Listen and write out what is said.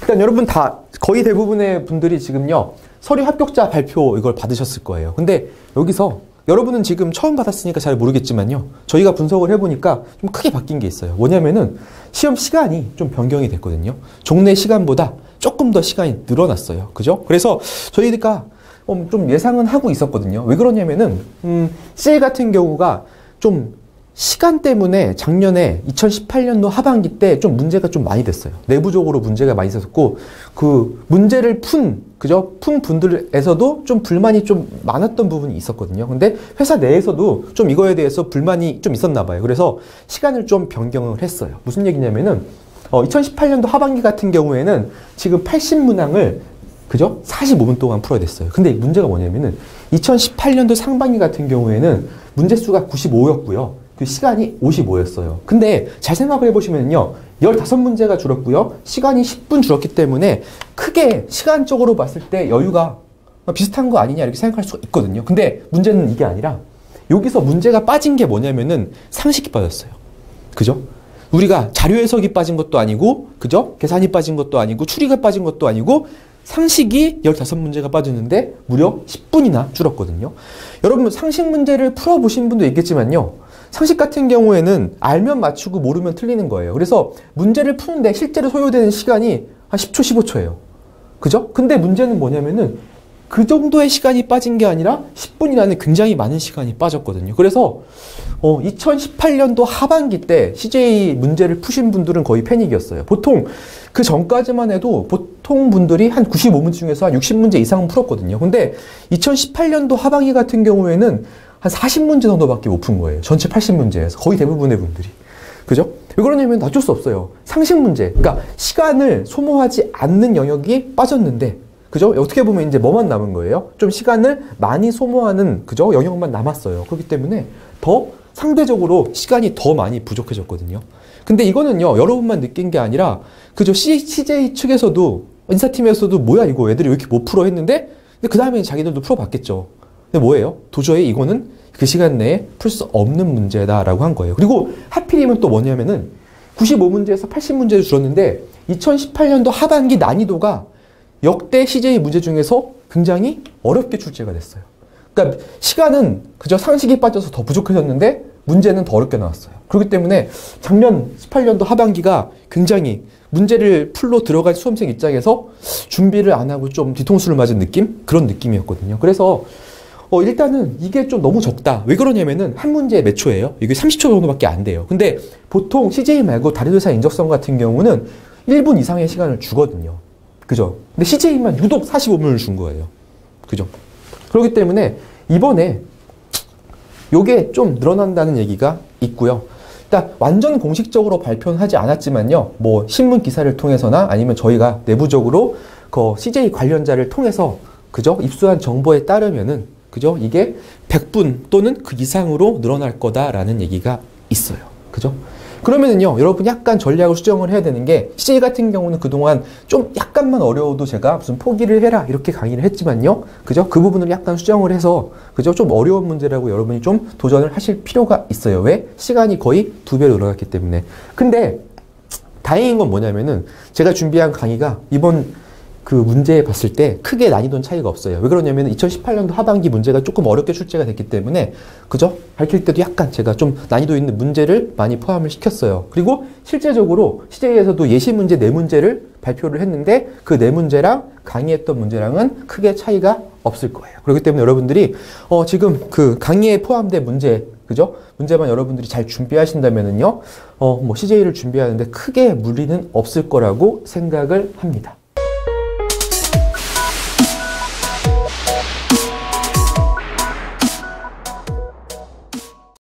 일단 여러분 다 거의 대부분의 분들이 지금요 서류 합격자 발표 이걸 받으셨을 거예요. 근데 여기서 여러분은 지금 처음 받았으니까 잘 모르겠지만요, 저희가 분석을 해보니까 좀 크게 바뀐 게 있어요. 뭐냐면은 시험 시간이 좀 변경이 됐거든요. 종래 시간보다 조금 더 시간이 늘어났어요. 그죠? 그래서 저희가 좀 예상은 하고 있었거든요. 왜 그러냐면은 CJ 같은 경우가 좀 시간 때문에 작년에 2018년도 하반기 때 좀 문제가 좀 많이 됐어요. 내부적으로 문제가 많이 있었고, 그 문제를 푼 분들에서도 좀 불만이 좀 많았던 부분이 있었거든요. 근데 회사 내에서도 좀 이거에 대해서 불만이 좀 있었나 봐요. 그래서 시간을 좀 변경을 했어요. 무슨 얘기냐면은 2018년도 하반기 같은 경우에는 지금 80문항을 그죠? 45분 동안 풀어야 됐어요. 근데 문제가 뭐냐면은 2018년도 상반기 같은 경우에는 문제 수가 95였고요. 그 시간이 55였어요. 근데 잘 생각을 해보시면요, 15문제가 줄었고요. 시간이 10분 줄었기 때문에 크게 시간적으로 봤을 때 여유가 비슷한 거 아니냐 이렇게 생각할 수가 있거든요. 근데 문제는 이게 아니라 여기서 문제가 빠진 게 뭐냐면은 상식이 빠졌어요. 그죠? 우리가 자료 해석이 빠진 것도 아니고, 그죠? 계산이 빠진 것도 아니고, 추리가 빠진 것도 아니고, 상식이 15문제가 빠졌는데 무려 10분이나 줄었거든요. 여러분 상식 문제를 풀어보신 분도 있겠지만요, 상식 같은 경우에는 알면 맞추고 모르면 틀리는 거예요. 그래서 문제를 푸는데 실제로 소요되는 시간이 한 10초, 15초예요. 그죠? 근데 문제는 뭐냐면은 그 정도의 시간이 빠진 게 아니라 10분이라는 굉장히 많은 시간이 빠졌거든요. 그래서 2018년도 하반기 때 CJ 문제를 푸신 분들은 거의 패닉이었어요. 보통 그 전까지만 해도 보통 분들이 한 95문제 중에서 한 60문제 이상은 풀었거든요. 근데 2018년도 하반기 같은 경우에는 한 40문제 정도밖에 못 푼 거예요. 전체 80문제에서 거의 대부분의 분들이. 그죠? 왜 그러냐면 어쩔 수 없어요. 상식 문제, 그러니까 시간을 소모하지 않는 영역이 빠졌는데, 그죠? 어떻게 보면 이제 뭐만 남은 거예요? 좀 시간을 많이 소모하는, 그죠? 영역만 남았어요. 그렇기 때문에 더 상대적으로 시간이 더 많이 부족해졌거든요. 근데 이거는요, 여러분만 느낀 게 아니라, 그죠? CJ 측에서도, 인사팀에서도 뭐야 이거 애들이 왜 이렇게 못 풀어 했는데, 근데 그 다음에 자기들도 풀어봤겠죠. 근데 뭐예요? 도저히 이거는 그 시간 내에 풀 수 없는 문제다라고 한 거예요. 그리고 하필이면 또 뭐냐면은 95문제에서 80문제를 줄었는데 2018년도 하반기 난이도가 역대 CJ 문제 중에서 굉장히 어렵게 출제가 됐어요. 그러니까 시간은 그저 상식이 빠져서 더 부족해졌는데 문제는 더 어렵게 나왔어요. 그렇기 때문에 작년 18년도 하반기가 굉장히 문제를 풀로 들어간 수험생 입장에서 준비를 안 하고 좀 뒤통수를 맞은 느낌? 그런 느낌이었거든요. 그래서 일단은 이게 좀 너무 적다. 왜 그러냐면은 한 문제에 몇 초예요? 이게 30초 정도밖에 안 돼요. 근데 보통 CJ 말고 다른 회사 인적성 같은 경우는 1분 이상의 시간을 주거든요. 그죠? 근데 CJ만 유독 45분을 준 거예요. 그죠? 그렇기 때문에 이번에 요게 좀 늘어난다는 얘기가 있고요. 일단 완전 공식적으로 발표는 하지 않았지만요, 뭐 신문 기사를 통해서나 아니면 저희가 내부적으로 그 CJ 관련자를 통해서, 그죠? 입수한 정보에 따르면은, 그죠? 이게 100분 또는 그 이상으로 늘어날 거다라는 얘기가 있어요. 그죠? 그러면은요, 여러분 약간 전략을 수정을 해야 되는 게, CJ 같은 경우는 그동안 좀 약간만 어려워도 제가 무슨 포기를 해라 이렇게 강의를 했지만요, 그죠? 그 부분을 약간 수정을 해서, 그죠? 좀 어려운 문제라고 여러분이 좀 도전을 하실 필요가 있어요. 왜? 시간이 거의 2배로 늘어났기 때문에. 근데 다행인 건 뭐냐면은 제가 준비한 강의가 이번 그 문제 봤을 때 크게 난이도는 차이가 없어요. 왜 그러냐면 2018년도 하반기 문제가 조금 어렵게 출제가 됐기 때문에, 그죠? 밝힐 때도 약간 제가 좀 난이도 있는 문제를 많이 포함을 시켰어요. 그리고 실제적으로 CJ에서도 예시 문제 4문제를 발표를 했는데 그 4문제랑 강의했던 문제랑은 크게 차이가 없을 거예요. 그렇기 때문에 여러분들이 지금 그 강의에 포함된 문제, 그죠? 문제만 여러분들이 잘 준비하신다면은요, 뭐 CJ를 준비하는데 크게 무리는 없을 거라고 생각을 합니다.